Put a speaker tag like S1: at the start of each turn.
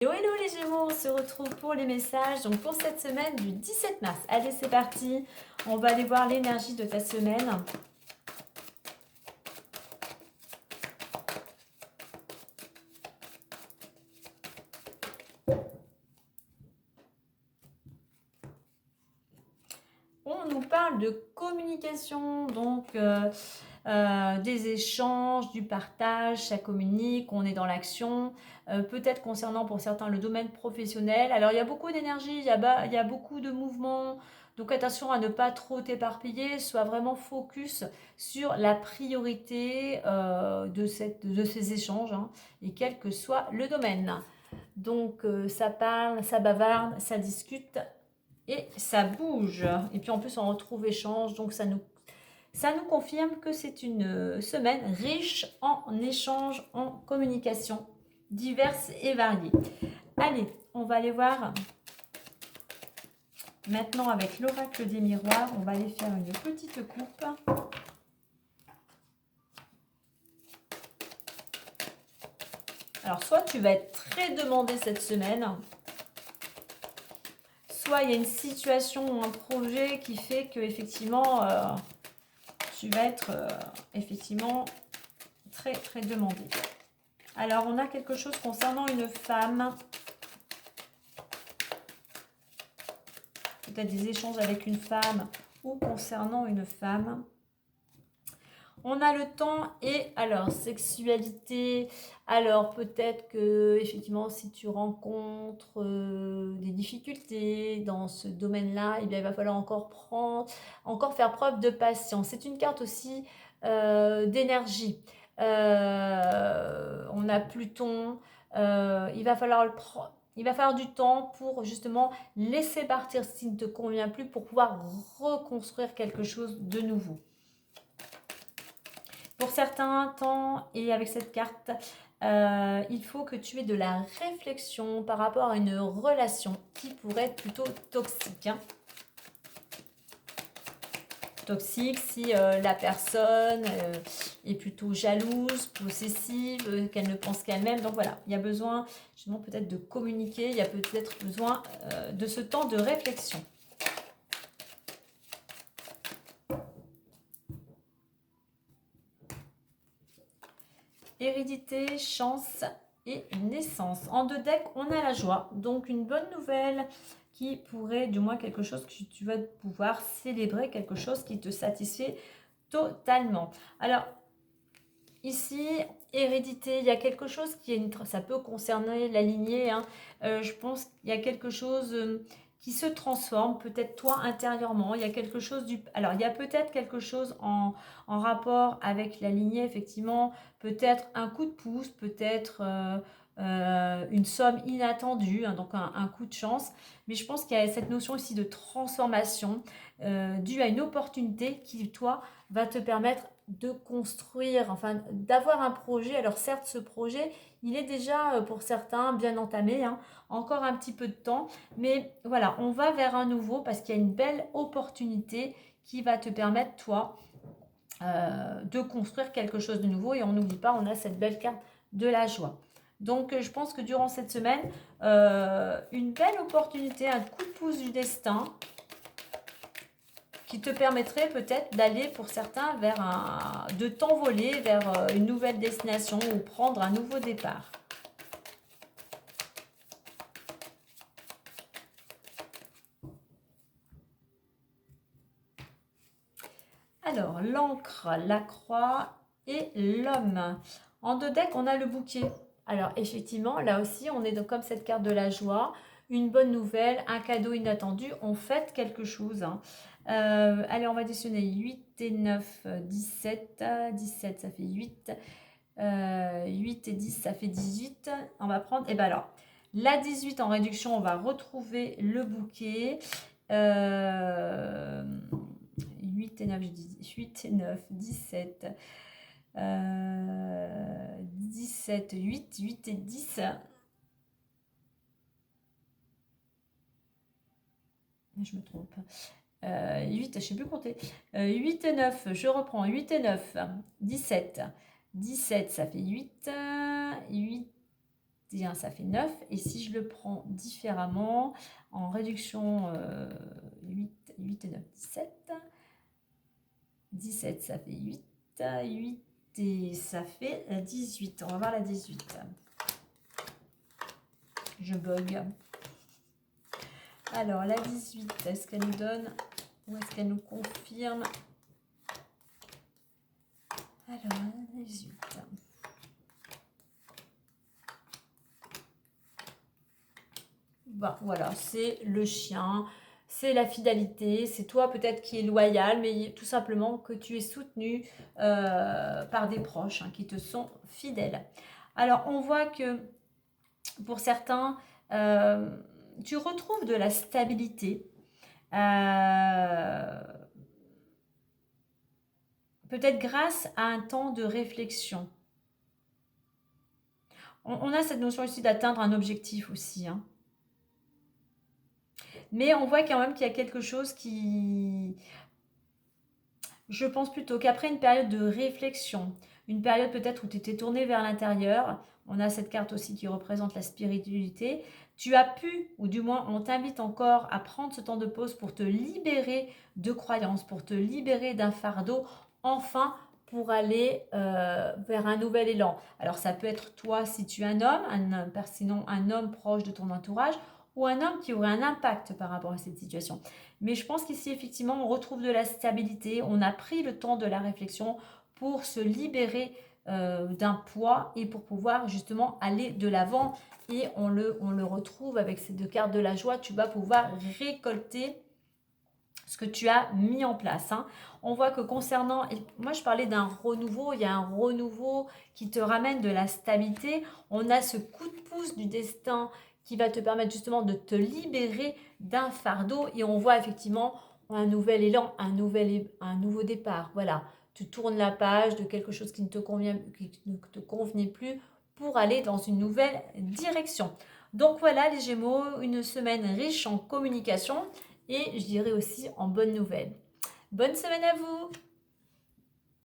S1: Hello, hello les Gémeaux, on se retrouve pour les messages, donc pour cette semaine du 17 mars. Allez, c'est parti, on va aller voir l'énergie de ta semaine. On nous parle de communication, donc des échanges, du partage, ça communique, on est dans l'action, peut-être concernant pour certains le domaine professionnel. Alors il y a beaucoup d'énergie, il y a beaucoup de mouvements, donc attention à ne pas trop t'éparpiller, sois vraiment focus sur la priorité de ces échanges, hein, et quel que soit le domaine. Donc ça parle, ça bavarde, ça discute et ça bouge. Et puis en plus on retrouve échange, donc ça nous confirme que c'est une semaine riche en échanges, en communication diverses et variées. Allez, on va aller voir maintenant avec l'oracle des miroirs. On va aller faire une petite coupe. Alors, soit tu vas être très demandé cette semaine, soit il y a une situation ou un projet qui fait que effectivement tu vas être effectivement très très demandé. Alors, on a quelque chose concernant une femme. Peut-être des échanges avec une femme ou concernant une femme. On a le temps et alors sexualité. Alors peut-être que effectivement si tu rencontres des difficultés dans ce domaine-là, eh bien, il va falloir encore faire preuve de patience. C'est une carte aussi d'énergie. On a Pluton. Il va falloir du temps pour justement laisser partir ce qui ne te convient plus pour pouvoir reconstruire quelque chose de nouveau. Pour certains temps et avec cette carte, il faut que tu aies de la réflexion par rapport à une relation qui pourrait être plutôt toxique. Hein. Toxique si la personne est plutôt jalouse, possessive, qu'elle ne pense qu'elle-même. Donc voilà, il y a besoin justement peut-être de communiquer, il y a peut-être besoin de ce temps de réflexion. Hérédité, chance et naissance. En deux decks, on a la joie. Donc une bonne nouvelle qui pourrait, du moins quelque chose que tu vas pouvoir célébrer, quelque chose qui te satisfait totalement. Alors, ici, hérédité, il y a quelque chose qui est ça peut concerner la lignée. Hein. Je pense qu'il y a quelque chose qui se transforme, peut-être toi intérieurement. Il y a quelque chose alors, il y a peut-être quelque chose en rapport avec la lignée, effectivement. Peut-être un coup de pouce, peut-être une somme inattendue, hein, donc un coup de chance. Mais je pense qu'il y a cette notion ici de transformation due à une opportunité qui, toi, va te permettre de construire, enfin d'avoir un projet. Alors certes, ce projet, il est déjà pour certains bien entamé, hein, encore un petit peu de temps, mais voilà, on va vers un nouveau parce qu'il y a une belle opportunité qui va te permettre, toi, de construire quelque chose de nouveau. Et on n'oublie pas, on a cette belle carte de la joie. Donc je pense que durant cette semaine, une belle opportunité, un coup de pouce du destin qui te permettrait peut-être d'aller pour certains de t'envoler vers une nouvelle destination ou prendre un nouveau départ. Alors, l'encre, la croix et l'homme. En deux decks, on a le bouquet. Alors, effectivement, là aussi, on est comme cette carte de la joie, une bonne nouvelle, un cadeau inattendu, on fête quelque chose. Hein. Allez, on va additionner 8 et 9, 17. 17, ça fait 8. 8 et 10, ça fait 18. On va prendre, et bien alors, la 18 en réduction, on va retrouver le bouquet. 8 et 9, je dis 8 et 9, 17. 17, 8, 8 et 10. Je me trompe. 8, je ne sais plus compter. 8 et 9, je reprends. 8 et 9, 17. 17, ça fait 8. 8 et 1, ça fait 9. Et si je le prends différemment, en réduction 8 et 9, 17. 17, ça fait 8. 8 et ça fait 18. On va voir la 18. Je bug. Alors, la 18, est-ce qu'elle nous donne ou est-ce qu'elle nous confirme? Alors, la 18. Bon, voilà, c'est le chien, c'est la fidélité, c'est toi peut-être qui est loyal, mais tout simplement que tu es soutenu par des proches qui te sont fidèles. Alors, on voit que pour certains, tu retrouves de la stabilité. Peut-être grâce à un temps de réflexion. On a cette notion ici d'atteindre un objectif aussi. Mais on voit quand même qu'il y a quelque chose qui... Je pense plutôt qu'après une période de réflexion, une période peut-être où tu étais tourné vers l'intérieur, on a cette carte aussi qui représente la spiritualité, tu as pu, ou du moins on t'invite encore à prendre ce temps de pause pour te libérer de croyances, pour te libérer d'un fardeau, enfin pour aller vers un nouvel élan. Alors ça peut être toi si tu es un homme, sinon un homme proche de ton entourage, ou un homme qui aurait un impact par rapport à cette situation. Mais je pense qu'ici, effectivement, on retrouve de la stabilité. On a pris le temps de la réflexion pour se libérer d'un poids et pour pouvoir justement aller de l'avant. Et on le retrouve avec ces deux cartes de la joie. Tu vas pouvoir récolter ce que tu as mis en place. On voit que concernant, moi je parlais d'un renouveau, il y a un renouveau qui te ramène de la stabilité. On a ce coup de pouce du destin qui va te permettre justement de te libérer d'un fardeau et on voit effectivement un nouvel élan, un nouveau départ. Voilà, tu tournes la page de quelque chose qui ne te convenait plus pour aller dans une nouvelle direction. Donc voilà les Gémeaux, une semaine riche en communication et je dirais aussi en bonnes nouvelles. Bonne semaine à vous!